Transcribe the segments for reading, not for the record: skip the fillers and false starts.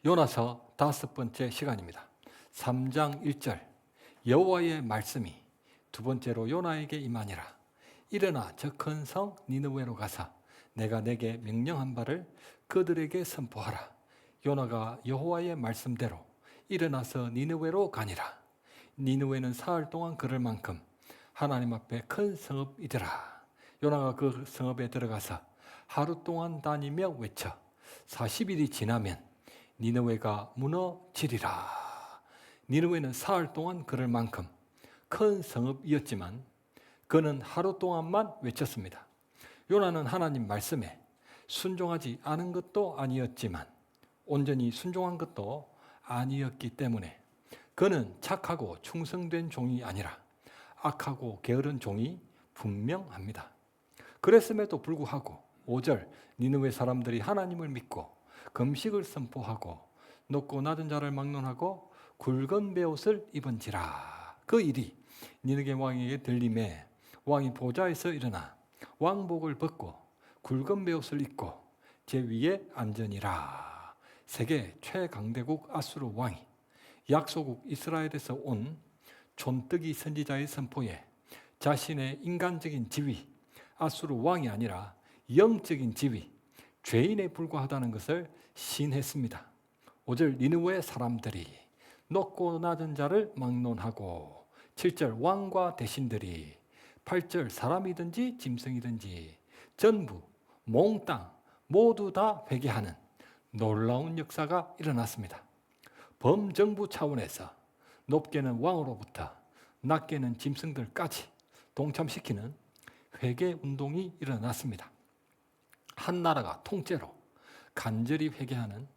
요나서 5번째 시간입니다. 3장 1절 여호와의 말씀이 두 번째로 요나에게 임하니라. 일어나 저 큰 성 니느웨로 가서 내가 내게 명령한 바를 그들에게 선포하라. 요나가 여호와의 말씀대로 일어나서 니느웨로 가니라. 니느웨는 사흘 동안 걸을 만큼 하나님 앞에 큰 성읍이더라. 요나가 그 성읍에 들어가서 하루 동안 다니며 외쳐 40일이 지나면 니느웨가 무너지리라. 니느웨는 사흘 동안 걸을 만큼 큰 성읍이었지만 그는 하루 동안만 외쳤습니다. 요나는 하나님 말씀에 순종하지 않은 것도 아니었지만 온전히 순종한 것도 아니었기 때문에 그는 착하고 충성된 종이 아니라 악하고 게으른 종이 분명합니다. 그랬음에도 불구하고 5절 니느웨 사람들이 하나님을 믿고 금식을 선포하고 높고 낮은 자를 막론하고 굵은 베옷을 입은지라. 그 일이 니느웨 왕에게 들림에 왕이 보좌에서 일어나 왕복을 벗고 굵은 베옷을 입고 제 위에 앉으니라. 세계 최강대국 아수르 왕이 약소국 이스라엘에서 온 촌뜨기 선지자의 선포에 자신의 인간적인 지위, 아수르 왕이 아니라 영적인 지위, 죄인에 불과하다는 것을 시인했습니다. 5절 니느웨 사람들이 높고 낮은 자를 막론하고 7절 왕과 대신들이 8절 사람이든지 짐승이든지 전부 몽땅 모두 다 회개하는 놀라운 역사가 일어났습니다. 범정부 차원에서 높게는 왕으로부터 낮게는 짐승들까지 동참시키는 회개 운동이 일어났습니다. 한 나라가 통째로 간절히 회개하는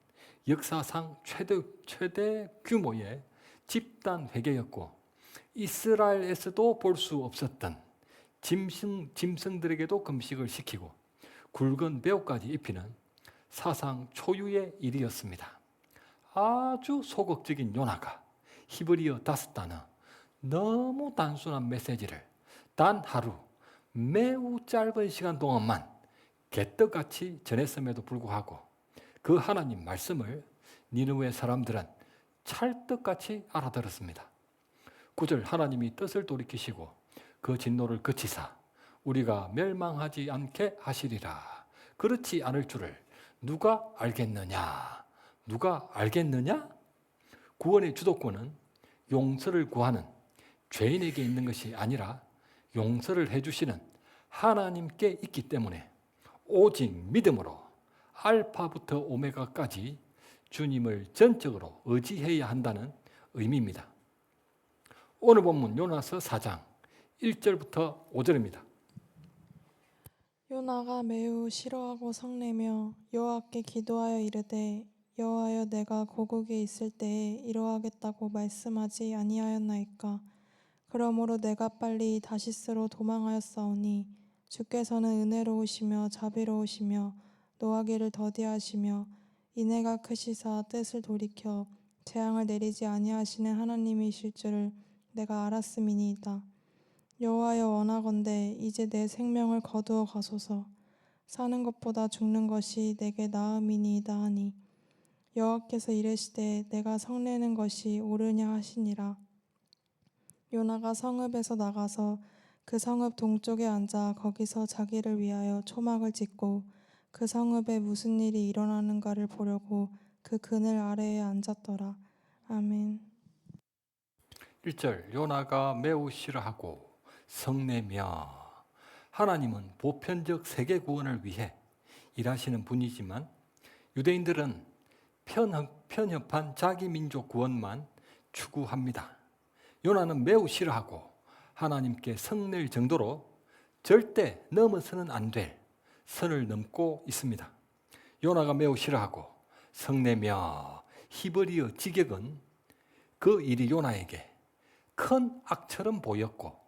역사상 최대 규모의 집단 회개였고 이스라엘에서도 볼 수 없었던 짐승들에게도 금식을 시키고 굵은 베옷까지 입히는 사상 초유의 일이었습니다. 아주 소극적인 요나가 히브리어 5단어 너무 단순한 메시지를 단 하루 매우 짧은 시간 동안만 개떡같이 전했음에도 불구하고 그 하나님 말씀을 니느웨 사람들은 찰떡같이 알아들었습니다. 9절 하나님이 뜻을 돌이키시고 그 진노를 그치사 우리가 멸망하지 않게 하시리라. 그렇지 않을 줄을 누가 알겠느냐? 누가 알겠느냐? 구원의 주도권은 용서를 구하는 죄인에게 있는 것이 아니라 용서를 해주시는 하나님께 있기 때문에 오직 믿음으로 알파부터 오메가까지 주님을 전적으로 의지해야 한다는 의미입니다. 오늘 본문 요나서 4장 1절부터 5절입니다. 요나가 매우 싫어하고 성내며 여호와께 기도하여 이르되 여호와여 내가 고국에 있을 때에 이러하겠다고 말씀하지 아니하였나이까. 그러므로 내가 빨리 다시스로 도망하였사오니 주께서는 은혜로우시며 자비로우시며 노하기를 더디하시며 인애가 크시사 뜻을 돌이켜 재앙을 내리지 아니하시는 하나님이실 줄을 내가 알았음이니이다. 여호와여 원하건대 이제 내 생명을 거두어 가소서. 사는 것보다 죽는 것이 내게 나음이니이다 하니 여호와께서 이르시되 내가 성내는 것이 옳으냐 하시니라. 요나가 성읍에서 나가서 그 성읍 동쪽에 앉아 거기서 자기를 위하여 초막을 짓고 그 성읍에 무슨 일이 일어나는가를 보려고 그 그늘 아래에 앉았더라. 아멘. 1절 요나가 매우 싫어하고 성내며 하나님은 보편적 세계 구원을 위해 일하시는 분이지만 유대인들은 편협한 자기 민족 구원만 추구합니다. 요나는 매우 싫어하고 하나님께 성낼 정도로 절대 넘어서는 안 될 선을 넘고 있습니다. 요나가 매우 싫어하고 성내며 히브리어 직역은 그 일이 요나에게 큰 악처럼 보였고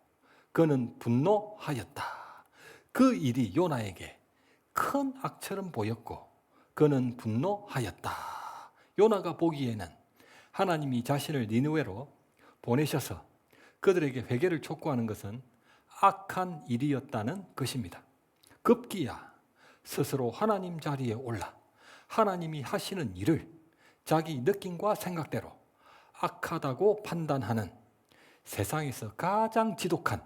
그는 분노하였다. 그 일이 요나에게 큰 악처럼 보였고 그는 분노하였다. 요나가 보기에는 하나님이 자신을 니느웨로 보내셔서 그들에게 회개를 촉구하는 것은 악한 일이었다는 것입니다. 급기야 스스로 하나님 자리에 올라 하나님이 하시는 일을 자기 느낌과 생각대로 악하다고 판단하는 세상에서 가장 지독한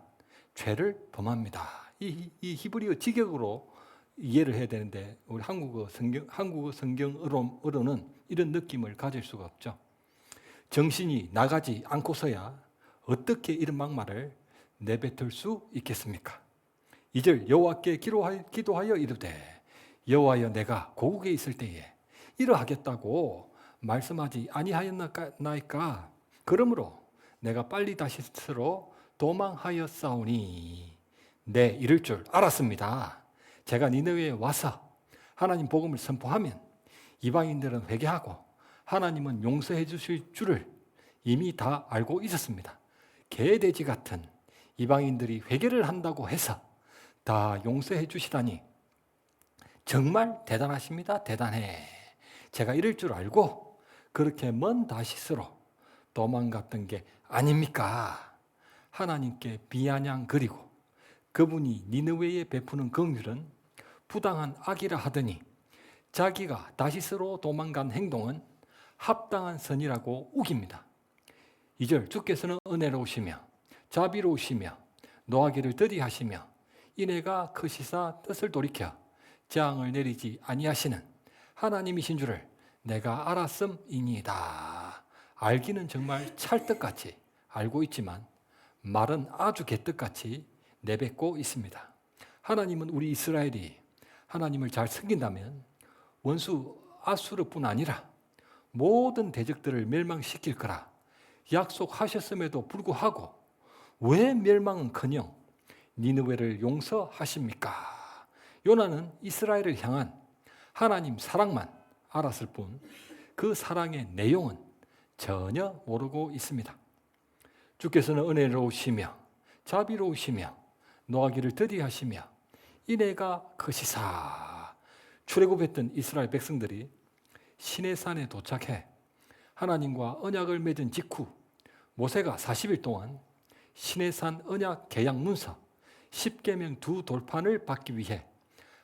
죄를 범합니다. 이 히브리어 직역으로 이해를 해야 되는데 우리 한국어 성경으로는 이런 느낌을 가질 수가 없죠. 정신이 나가지 않고서야 어떻게 이런 막말을 내뱉을 수 있겠습니까? 2절 여호와께 기도하여 이르되 여호와여 내가 고국에 있을 때에 이러하겠다고 말씀하지 아니하였나이까? 그러므로 내가 빨리 다시스로 도망하였사오니 네 이럴 줄 알았습니다. 제가 니느웨에 와서 하나님 복음을 선포하면 이방인들은 회개하고 하나님은 용서해 주실 줄을 이미 다 알고 있었습니다. 개돼지 같은 이방인들이 회개를 한다고 해서 다 용서해 주시다니 정말 대단하십니다. 대단해. 제가 이럴 줄 알고 그렇게 먼 다시스로 도망갔던 게 아닙니까? 하나님께 비아냥 그리고 그분이 니느웨에 베푸는 긍휼은 부당한 악이라 하더니 자기가 다시스로 도망간 행동은 합당한 선이라고 우깁니다. 2절 주께서는 은혜로우시며 자비로우시며 노하기를 더디하시며 인애가 크시사 뜻을 돌이켜 재앙을 내리지 아니하시는 하나님이신 줄을 내가 알았음이니이다. 알기는 정말 찰떡같이 알고 있지만 말은 아주 개떡같이 내뱉고 있습니다. 하나님은 우리 이스라엘이 하나님을 잘 섬긴다면 원수 아수르뿐 아니라 모든 대적들을 멸망시킬 거라 약속하셨음에도 불구하고 왜 멸망은커녕 니느웨를 용서하십니까? 요나는 이스라엘을 향한 하나님 사랑만 알았을 뿐 그 사랑의 내용은 전혀 모르고 있습니다. 주께서는 은혜로우시며 자비로우시며 노하기를 더디하시며 인애가 크시사. 출애굽했던 이스라엘 백성들이 시내산에 도착해 하나님과 언약을 맺은 직후 모세가 40일 동안 시내산 언약 계약 문서 10계명 두 돌판을 받기 위해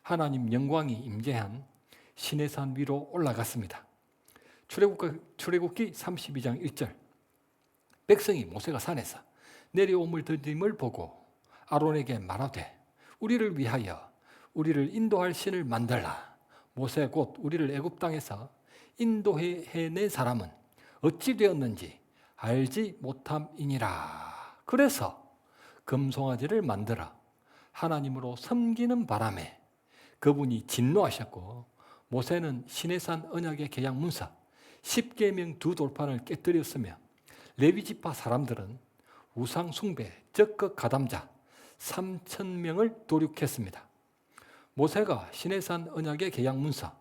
하나님 영광이 임재한 시내산 위로 올라갔습니다. 출애굽기 32장 1절 백성이 모세가 산에서 내려옴을 더딤을 보고 아론에게 말하되 우리를 위하여 우리를 인도할 신을 만들라. 모세 곧 우리를 애굽 땅에서 인도해낸 사람은 어찌 되었는지 알지 못함이니라. 그래서 금송아지를 만들어 하나님으로 섬기는 바람에 그분이 진노하셨고 모세는 시내산 언약의 계약 문서 10계명 두 돌판을 깨뜨렸으며 레위지파 사람들은 우상 숭배 적극 가담자 3,000명을 도륙했습니다. 모세가 시내산 언약의 계약 문서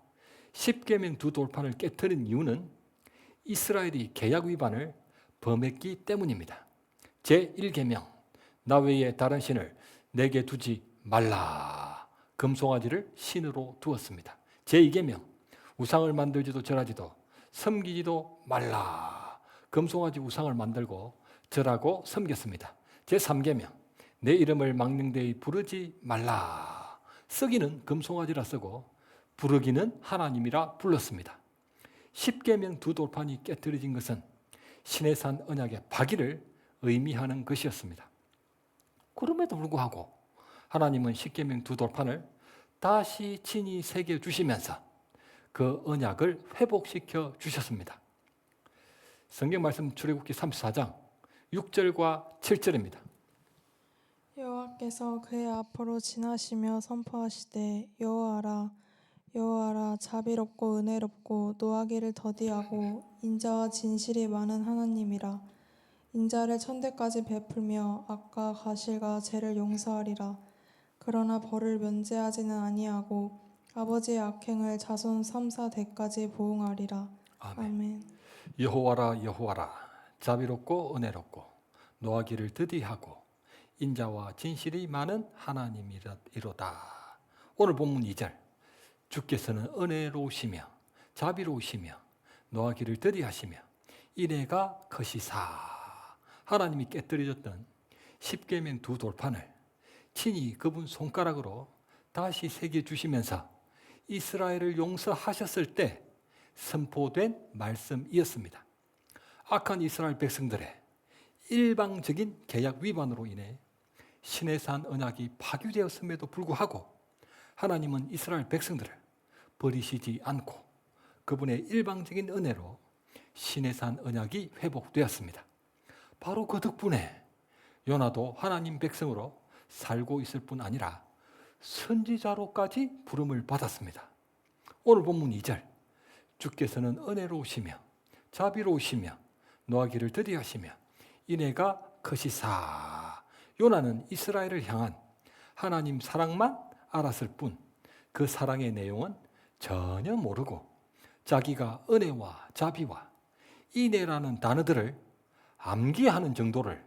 10계명 두 돌판을 깨뜨린 이유는 이스라엘이 계약 위반을 범했기 때문입니다. 제1계명 나 외에 다른 신을 내게 두지 말라. 금송아지를 신으로 두었습니다. 제2계명 우상을 만들지도 절하지도 섬기지도 말라. 금송아지 우상을 만들고 절하고 섬겼습니다. 제3계명 내 이름을 망령되이 부르지 말라. 쓰기는 금송아지라 쓰고 부르기는 하나님이라 불렀습니다. 10계명 두 돌판이 깨뜨려진 것은 시내산 언약의 파기를 의미하는 것이었습니다. 그럼에도 불구하고 하나님은 10계명 두 돌판을 다시 친히 새겨주시면서 그 언약을 회복시켜 주셨습니다. 성경 말씀 출애굽기 34장 6절과 7절입니다. 여호와께서 그의 앞으로 지나시며 선포하시되 여호와라 여호와라 자비롭고 은혜롭고 노하기를 더디하고 인자와 진실이 많은 하나님이라. 인자를 천대까지 베풀며 악과 가실과 죄를 용서하리라. 그러나 벌을 면제하지는 아니하고 아버지의 악행을 자손 3, 4대까지 보응하리라. 아멘. 여호와라 여호와라 자비롭고 은혜롭고 노하기를 더디하고 인자와 진실이 많은 하나님이로다. 오늘 본문 2절 주께서는 은혜로우시며 자비로우시며 노하기를 더디하시며 인애가 크시사. 하나님이 깨뜨려졌던 10계명 두 돌판을 친히 그분 손가락으로 다시 새겨주시면서 이스라엘을 용서하셨을 때 선포된 말씀이었습니다. 악한 이스라엘 백성들의 일방적인 계약 위반으로 인해 시내산 언약이 파괴되었음에도 불구하고 하나님은 이스라엘 백성들을 버리시지 않고 그분의 일방적인 은혜로 시내산 언약이 회복되었습니다. 바로 그 덕분에 요나도 하나님 백성으로 살고 있을 뿐 아니라 선지자로까지 부름을 받았습니다. 오늘 본문 2절, 주께서는 은혜로우시며 자비로우시며 노하기를 더디하시며 인애가 크시사. 요나는 이스라엘을 향한 하나님 사랑만 알았을 뿐 그 사랑의 내용은 전혀 모르고 자기가 은혜와 자비와 인애라는 단어들을 암기하는 정도를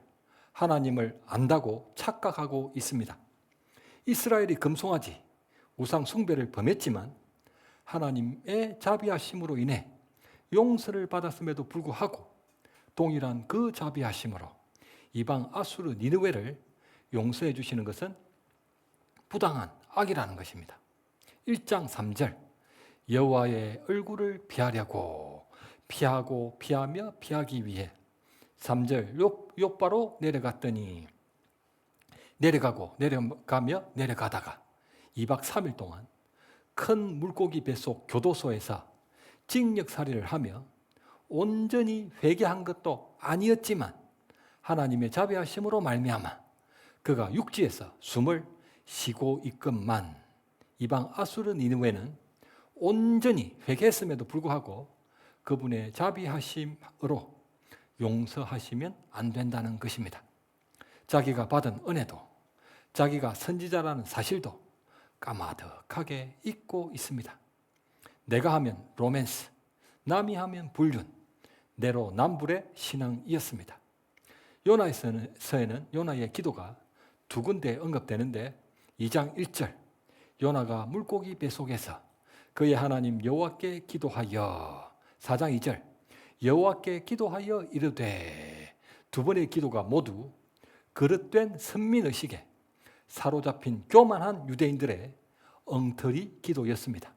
하나님을 안다고 착각하고 있습니다. 이스라엘이 금송아지 우상 숭배를 범했지만 하나님의 자비하심으로 인해 용서를 받았음에도 불구하고 동일한 그 자비하심으로 이방 아수르 니느웨를 용서해 주시는 것은 부당한 악이라는 것입니다. 1장 3절, 여호와의 얼굴을 피하려고 피하고 피하며 피하기 위해 3절, 욥바로 내려갔더니 내려가고 내려가며 내려가다가 2박 3일 동안 큰 물고기 뱃속 교도소에서 징역살이를 하며 온전히 회개한 것도 아니었지만 하나님의 자비하심으로 말미암아 그가 육지에서 숨을 쉬고 있건만 이방 아수르 니느웨는 온전히 회개했음에도 불구하고 그분의 자비하심으로 용서하시면 안 된다는 것입니다. 자기가 받은 은혜도 자기가 선지자라는 사실도 까마득하게 잊고 있습니다. 내가 하면 로맨스, 남이 하면 불륜, 내로남불의 신앙이었습니다. 요나서에는 요나의 기도가 두 군데 언급되는데 2장 1절, 요나가 물고기 뱃속에서 그의 하나님 여호와께 기도하여, 4장 2절, 여호와께 기도하여 이르되, 두 번의 기도가 모두 그릇된 선민의식에 사로잡힌 교만한 유대인들의 엉터리 기도였습니다.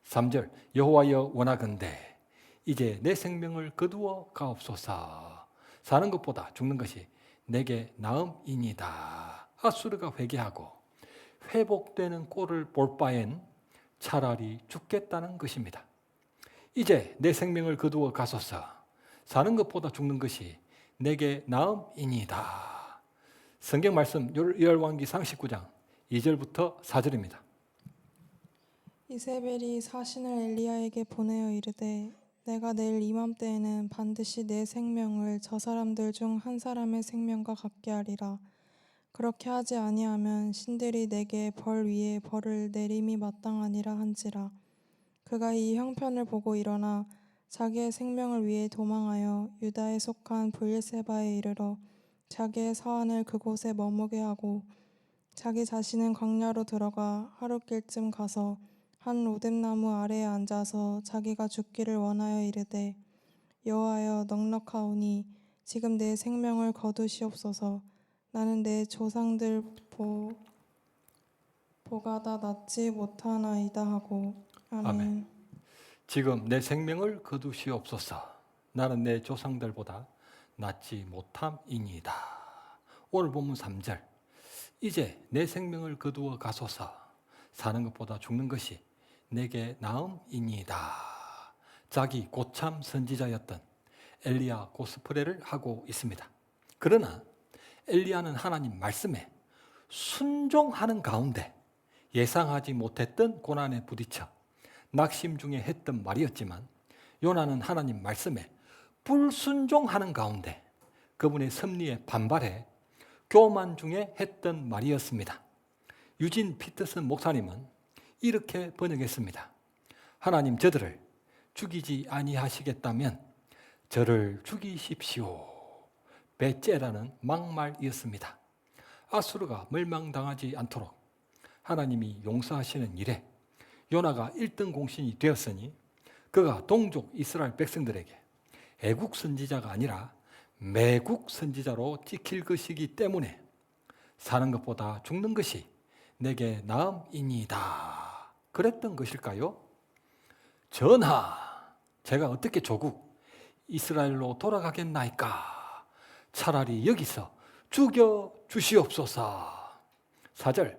3절, 여호와여 원하건대 이제 내 생명을 거두어 가옵소서. 사는 것보다 죽는 것이 내게 나음이니이다. 아수르가 회개하고 회복되는 꼴을 볼 바엔 차라리 죽겠다는 것입니다. 이제 내 생명을 거두어 가소서. 사는 것보다 죽는 것이 내게 나음이니이다. 성경 말씀 열왕기상 19장 2절부터 4절입니다. 이세벨이 사신을 엘리야에게 보내어 이르되 내가 내일 이맘때에는 반드시 내 생명을 저 사람들 중 한 사람의 생명과 같게 하리라. 그렇게 하지 아니하면 신들이 내게 벌 위에 벌을 내림이 마땅하니라 한지라. 그가 이 형편을 보고 일어나 자기의 생명을 위해 도망하여 유다에 속한 브엘세바에 이르러 자기의 사환을 그곳에 머무게 하고 자기 자신은 광야로 들어가 하룻길쯤 가서 한 로뎀나무 아래에 앉아서 자기가 죽기를 원하여 이르되 여호와여 넉넉하오니 지금 내 생명을 거두시옵소서. 나는 내 조상들 보가다 낫지 못하나이다 하고. 아멘. 지금 내 생명을 거두시옵소서. 나는 내 조상들보다 낫지 못함이니이다. 오늘 본문 3절, 이제 내 생명을 거두어 가소서. 사는 것보다 죽는 것이 내게 나음이니이다. 자기 고참 선지자였던 엘리야 고스프레를 하고 있습니다. 그러나 엘리야는 하나님 말씀에 순종하는 가운데 예상하지 못했던 고난에 부딪혀 낙심 중에 했던 말이었지만 요나는 하나님 말씀에 불순종하는 가운데 그분의 섭리에 반발해 교만 중에 했던 말이었습니다. 유진 피터슨 목사님은 이렇게 번역했습니다. 하나님 저들을 죽이지 아니하시겠다면 저를 죽이십시오. 배째라는 막말이었습니다. 아수르가 멸망당하지 않도록 하나님이 용서하시는 일에 요나가 1등 공신이 되었으니 그가 동족 이스라엘 백성들에게 애국 선지자가 아니라 매국 선지자로 찍힐 것이기 때문에 사는 것보다 죽는 것이 내게 나음이니이다. 그랬던 것일까요? 전하, 제가 어떻게 조국 이스라엘로 돌아가겠나이까? 차라리 여기서 죽여 주시옵소서. 4절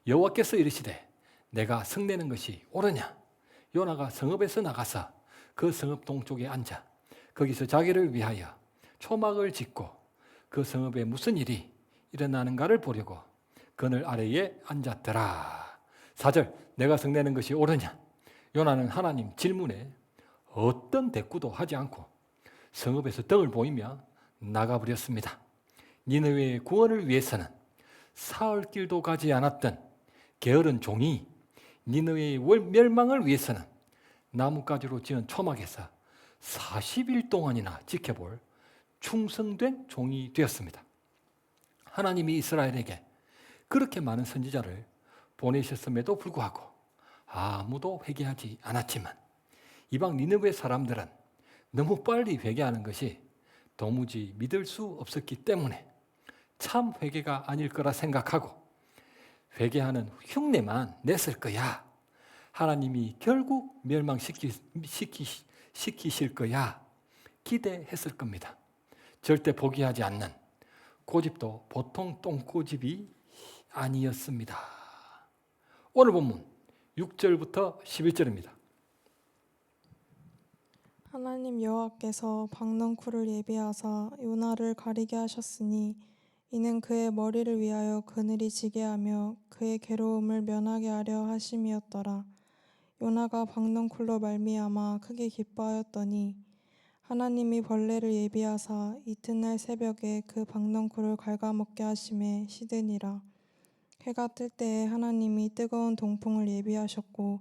여호와께서 이르시되 내가 성내는 것이 옳으냐? 요나가 성읍에서 나가서 그 성읍 동쪽에 앉아 거기서 자기를 위하여 초막을 짓고 그 성읍에 무슨 일이 일어나는가를 보려고 그늘 아래에 앉았더라. 4절 내가 성내는 것이 옳으냐? 요나는 하나님 질문에 어떤 대꾸도 하지 않고 성읍에서 등을 보이며 나가버렸습니다. 니느웨의 구원을 위해서는 사흘 길도 가지 않았던 게으른 종이 니느웨의 멸망을 위해서는 나뭇가지로 지은 초막에서 40일 동안이나 지켜볼 충성된 종이 되었습니다. 하나님이 이스라엘에게 그렇게 많은 선지자를 보내셨음에도 불구하고 아무도 회개하지 않았지만 이방 니느웨 사람들은 너무 빨리 회개하는 것이 도무지 믿을 수 없었기 때문에 참 회개가 아닐 거라 생각하고 회개하는 흉내만 냈을 거야. 하나님이 결국 멸망시키실 거야. 기대했을 겁니다. 절대 포기하지 않는 고집도 보통 똥고집이 아니었습니다. 오늘 본문 6절부터 11절입니다. 하나님 여호와께서 박넝쿨을 예비하사 요나를 가리게 하셨으니 이는 그의 머리를 위하여 그늘이 지게 하며 그의 괴로움을 면하게 하려 하심이었더라. 요나가 박넝쿨로 말미암아 크게 기뻐하였더니 하나님이 벌레를 예비하사 이튿날 새벽에 그 박넝쿨을 갉아먹게 하심에 시드니라. 해가 뜰 때에 하나님이 뜨거운 동풍을 예비하셨고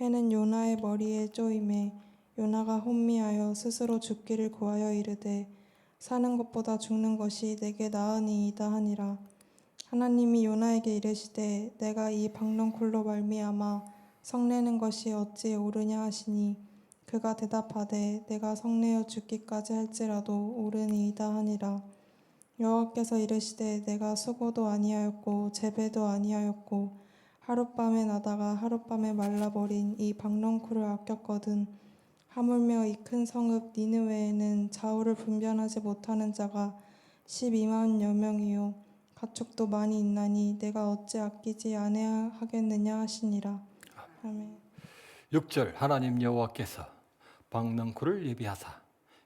해는 요나의 머리에 쪼임에 요나가 혼미하여 스스로 죽기를 구하여 이르되 사는 것보다 죽는 것이 내게 나으니이다 하니라. 하나님이 요나에게 이르시되 내가 이 박넝쿨로 말미암아 성내는 것이 어찌 옳으냐 하시니 그가 대답하되 내가 성내어 죽기까지 할지라도 옳으니이다 하니라. 여호와께서 이르시되 내가 수고도 아니하였고 재배도 아니하였고 하룻밤에 나다가 하룻밤에 말라버린 이 박넝쿨을 아꼈거든. 하물며 이 큰 성읍 니느웨에는 좌우를 분별하지 못하는 자가 12만여 명이요 가축도 많이 있나니 내가 어찌 아끼지 아니하겠느냐 하시니라. 아멘. 6절 하나님 여호와께서 박넝쿨을 예비하사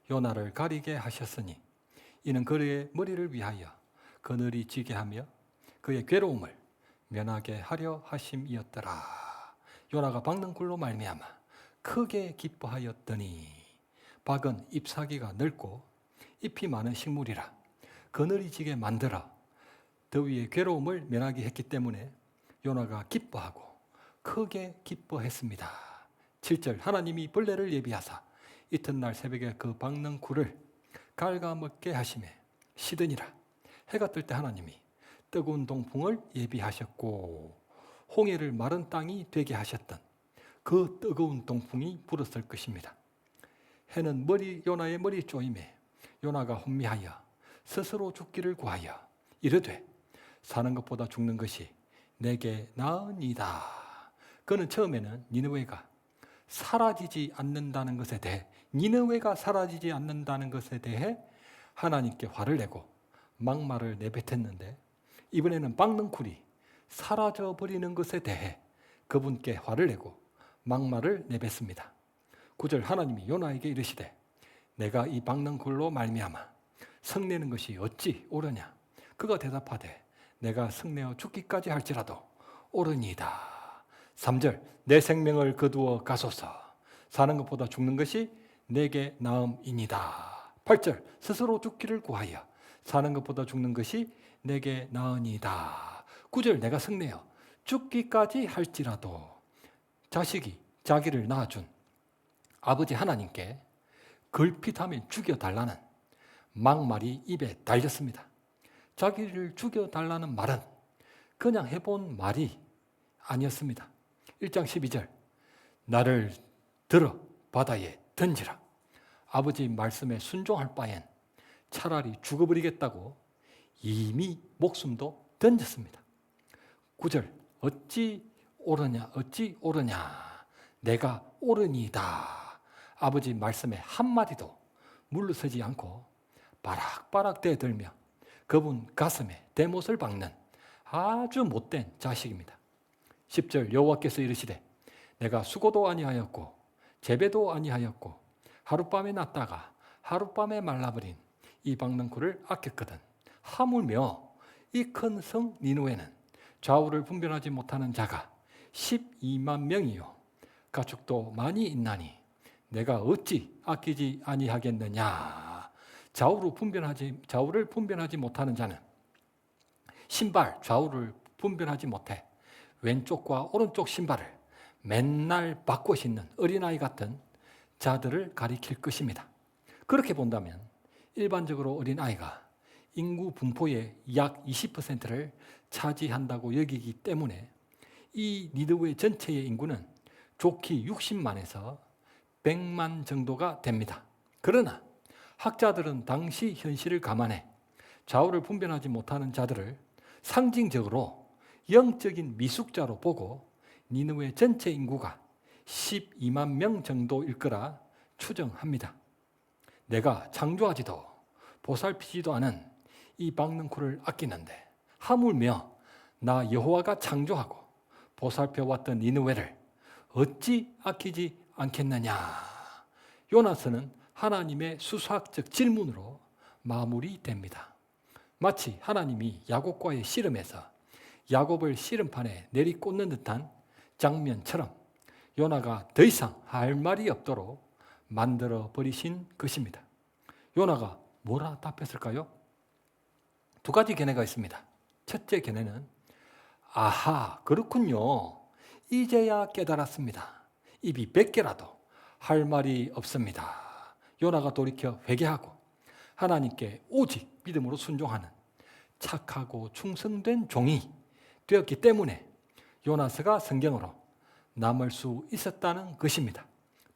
요나를 가리게 하셨으니 이는 그의 머리를 위하여 그늘이 지게 하며 그의 괴로움을 면하게 하려 하심이었더라. 요나가 박넝쿨로 말미암아 크게 기뻐하였더니 박은 잎사귀가 넓고 잎이 많은 식물이라 그늘이 지게 만들어 더위의 괴로움을 면하게 했기 때문에 요나가 기뻐하고 크게 기뻐했습니다. 7절 하나님이 벌레를 예비하사 이튿날 새벽에 그 박넝쿨을 갉아먹게 하심에 시드니라. 해가 뜰 때 하나님이 뜨거운 동풍을 예비하셨고 홍해를 마른 땅이 되게 하셨던 그 뜨거운 동풍이 불었을 것입니다. 해는 요나의 머리 쪼임에 요나가 혼미하여 스스로 죽기를 구하여 이르되 사는 것보다 죽는 것이 내게 나으니이다. 그는 처음에는 니느웨가 사라지지 않는다는 것에 대해 하나님께 화를 내고 막말을 내뱉었는데 이번에는 박넝쿨이 사라져버리는 것에 대해 그분께 화를 내고 막말을 내뱉습니다. 9절 하나님이 요나에게 이르시되 내가 이 박넝쿨로 말미암아 성내는 것이 어찌 옳으냐? 그가 대답하되 내가 성내어 죽기까지 할지라도 옳으니이다. 3절 내 생명을 거두어 가소서. 사는 것보다 죽는 것이 내게 나음이니이다. 8절 스스로 죽기를 구하여 사는 것보다 죽는 것이 내게 나으니이다. 9절 내가 성내어 죽기까지 할지라도 자식이 자기를 낳아준 아버지 하나님께 걸핏하면 죽여달라는 막말이 입에 달렸습니다. 자기를 죽여달라는 말은 그냥 해본 말이 아니었습니다. 1장 12절 나를 들어 바다에 던지라. 아버지 말씀에 순종할 바엔 차라리 죽어버리겠다고 이미 목숨도 던졌습니다. 9절 어찌 옳으냐 내가 옳으니이다. 아버지 말씀에 한마디도 물러서지 않고 바락바락 대들며 그분 가슴에 대못을 박는 아주 못된 자식입니다. 10절 여호와께서 이르시되 내가 수고도 아니하였고 재배도 아니하였고 하룻밤에 났다가 하룻밤에 말라버린 이 박능쿨을 아꼈거든. 하물며 이 큰 성 니느웨는 좌우를 분별하지 못하는 자가 12만 명이요 가축도 많이 있나니 내가 어찌 아끼지 아니하겠느냐. 좌우를 분별하지 못하는 자는 신발 좌우를 분별하지 못해 왼쪽과 오른쪽 신발을 맨날 바꿔 신는 어린아이 같은 자들을 가리킬 것입니다. 그렇게 본다면 일반적으로 어린아이가 인구 분포의 약 20%를 차지한다고 여기기 때문에 이 니느웨 전체의 인구는 좋기 60만에서 100만 정도가 됩니다. 그러나 학자들은 당시 현실을 감안해 좌우를 분별하지 못하는 자들을 상징적으로 영적인 미숙자로 보고 니느웨 전체 인구가 12만 명 정도일 거라 추정합니다. 내가 창조하지도 보살피지도 않은 이 박능쿨을 아끼는데 하물며 나 여호와가 창조하고 보살펴왔던 니느웨를 어찌 아끼지 않겠느냐. 요나서는 하나님의 수사학적 질문으로 마무리됩니다. 마치 하나님이 야곱과의 씨름에서 야곱을 씨름판에 내리꽂는 듯한 장면처럼 요나가 더 이상 할 말이 없도록 만들어 버리신 것입니다. 요나가 뭐라 답했을까요? 두 가지 견해가 있습니다. 첫째 견해는 아하 그렇군요. 이제야 깨달았습니다. 입이 100개라도 할 말이 없습니다. 요나가 돌이켜 회개하고 하나님께 오직 믿음으로 순종하는 착하고 충성된 종이 되었기 때문에 요나서가 성경으로 남을 수 있었다는 것입니다.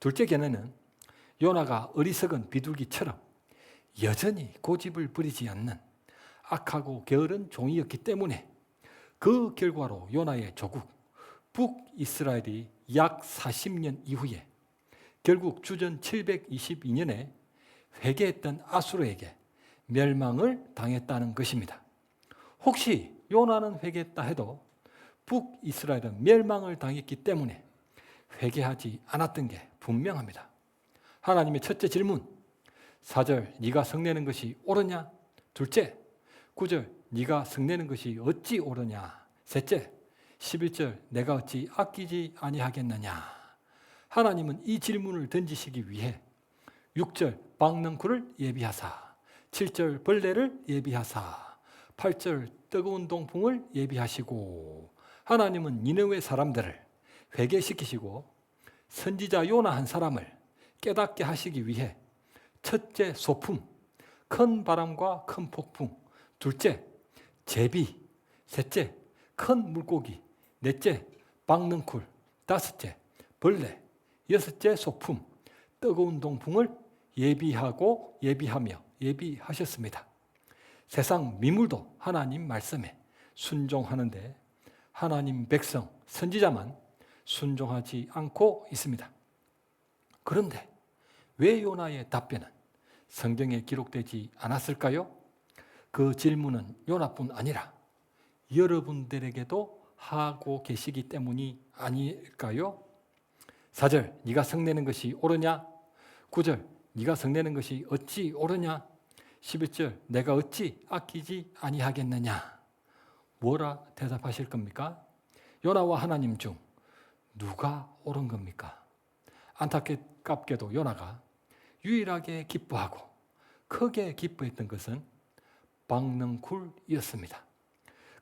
둘째 견해는 요나가 어리석은 비둘기처럼 여전히 고집을 부리지 않는 악하고 게으른 종이었기 때문에 그 결과로 요나의 조국 북이스라엘이 약 40년 이후에 결국 주전 722년에 회개했던 아수르에게 멸망을 당했다는 것입니다. 혹시 요나는 회개했다 해도 북이스라엘은 멸망을 당했기 때문에 회개하지 않았던 게 분명합니다. 하나님의 첫째 질문 4절 네가 성내는 것이 옳으냐? 둘째 9절 네가 성내는 것이 어찌 옳으냐? 셋째 11절 내가 어찌 아끼지 아니하겠느냐? 하나님은 이 질문을 던지시기 위해 6절 박능쿨을 예비하사 7절 벌레를 예비하사 8절 뜨거운 동풍을 예비하시고 하나님은 니느웨 사람들을 회개시키시고 선지자 요나 한 사람을 깨닫게 하시기 위해 첫째 소품, 큰 바람과 큰 폭풍, 둘째 제비, 셋째 큰 물고기, 넷째 박능쿨, 다섯째 벌레, 여섯째 소품, 뜨거운 동풍을 예비하며 예비하셨습니다. 세상 미물도 하나님 말씀에 순종하는데 하나님 백성, 선지자만 순종하지 않고 있습니다. 그런데 왜 요나의 답변은 성경에 기록되지 않았을까요? 그 질문은 요나뿐 아니라 여러분들에게도 하고 계시기 때문이 아닐까요? 4절 네가 성내는 것이 옳으냐? 9절 네가 성내는 것이 어찌 옳으냐? 11절 내가 어찌 아끼지 아니하겠느냐? 뭐라 대답하실 겁니까? 요나와 하나님 중 누가 옳은 겁니까? 안타깝게도 요나가 유일하게 기뻐하고 크게 기뻐했던 것은 박능쿨이었습니다.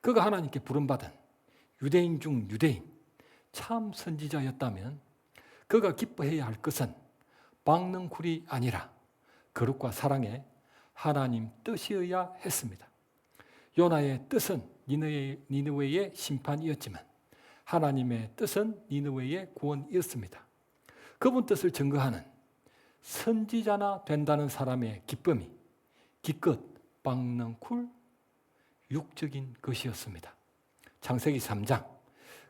그가 하나님께 부름받은 유대인 중 유대인 참 선지자였다면 그가 기뻐해야 할 것은 박능쿨이 아니라 거룩과 사랑의 하나님 뜻이어야 했습니다. 요나의 뜻은 니느웨의 심판이었지만 하나님의 뜻은 니느웨의 구원이었습니다. 그분 뜻을 증거하는 선지자나 된다는 사람의 기쁨이 기껏 박능쿨 육적인 것이었습니다. 창세기 3장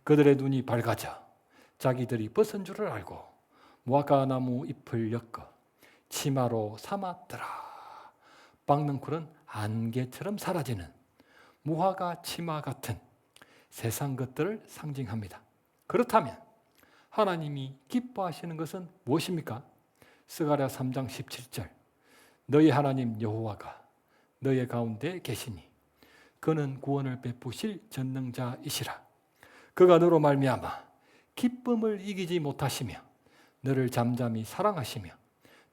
그들의 눈이 밝아져 자기들이 벗은 줄을 알고 무화과나무 잎을 엮어 치마로 삼았더라. 박능쿨은 안개처럼 사라지는 무화과 치마 같은 세상 것들을 상징합니다. 그렇다면 하나님이 기뻐하시는 것은 무엇입니까? 스가랴 3장 17절 너희 하나님 여호와가 너희 가운데 계시니 그는 구원을 베푸실 전능자이시라. 그가 너로 말미암아 기쁨을 이기지 못하시며 너를 잠잠히 사랑하시며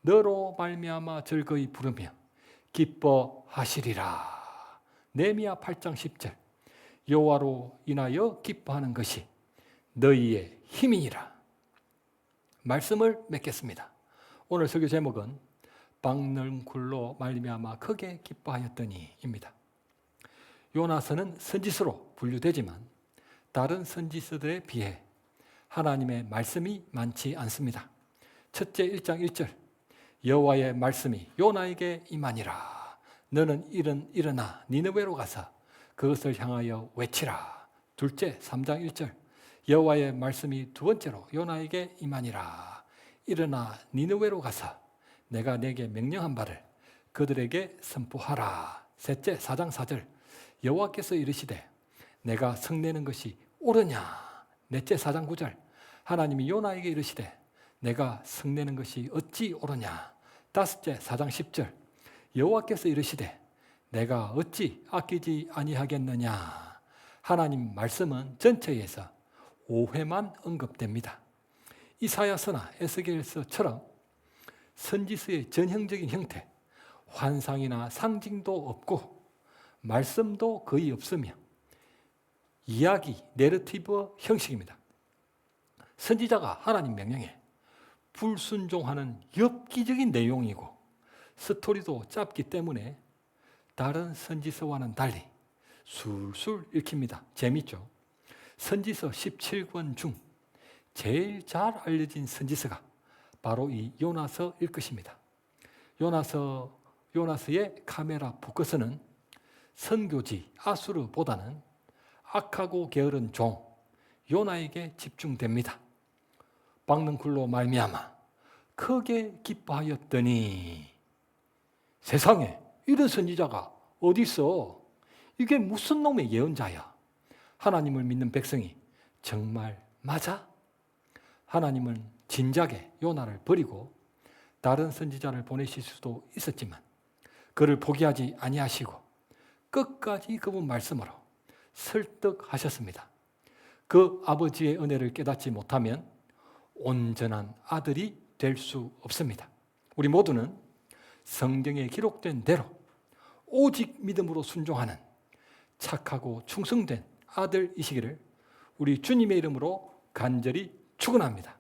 너로 말미암아 즐거이 부르며 기뻐하시리라. 느헤미야 8장 10절 여호와로 인하여 기뻐하는 것이 너희의 힘이니라. 말씀을 맺겠습니다. 오늘 설교 제목은 박능쿨로 말미암아 크게 기뻐하였더니입니다. 요나서는 선지서로 분류되지만 다른 선지서들에 비해 하나님의 말씀이 많지 않습니다. 첫째 1장 1절 여호와의 말씀이 요나에게 임하니라. 너는 일어나 니느웨로 가서 그것을 향하여 외치라. 둘째 3장 1절 여호와의 말씀이 두 번째로 요나에게 임하니라. 일어나 니느웨로 가서 내가 내게 명령한 바를 그들에게 선포하라. 셋째 4장 4절 여호와께서 이르시되 내가 성내는 것이 옳으냐. 넷째 4장 9절 하나님이 요나에게 이르시되 내가 성내는 것이 어찌 옳으냐. 다섯째 4장 10절 여호와께서 이르시되 내가 어찌 아끼지 아니하겠느냐. 하나님 말씀은 전체에서 5회만 언급됩니다. 이사야서나 에스겔서처럼 선지서의 전형적인 형태, 환상이나 상징도 없고 말씀도 거의 없으며 이야기, 내러티브 형식입니다. 선지자가 하나님 명령에 불순종하는 엽기적인 내용이고 스토리도 짧기 때문에 다른 선지서와는 달리 술술 읽힙니다. 재밌죠? 선지서 17권 중 제일 잘 알려진 선지서가 바로 이 요나서일 것입니다. 요나서의 카메라 포커스는 선교지 아수르보다는 악하고 게으른 종 요나에게 집중됩니다. 박능쿨로 말미암아 크게 기뻐하였더니 세상에 이런 선지자가 어디 있어? 이게 무슨 놈의 예언자야? 하나님을 믿는 백성이 정말 맞아? 하나님은 진작에 요나를 버리고 다른 선지자를 보내실 수도 있었지만 그를 포기하지 아니하시고 끝까지 그분 말씀으로 설득하셨습니다. 그 아버지의 은혜를 깨닫지 못하면 온전한 아들이 될 수 없습니다. 우리 모두는 성경에 기록된 대로 오직 믿음으로 순종하는 착하고 충성된 아들이시기를 우리 주님의 이름으로 간절히 축원합니다.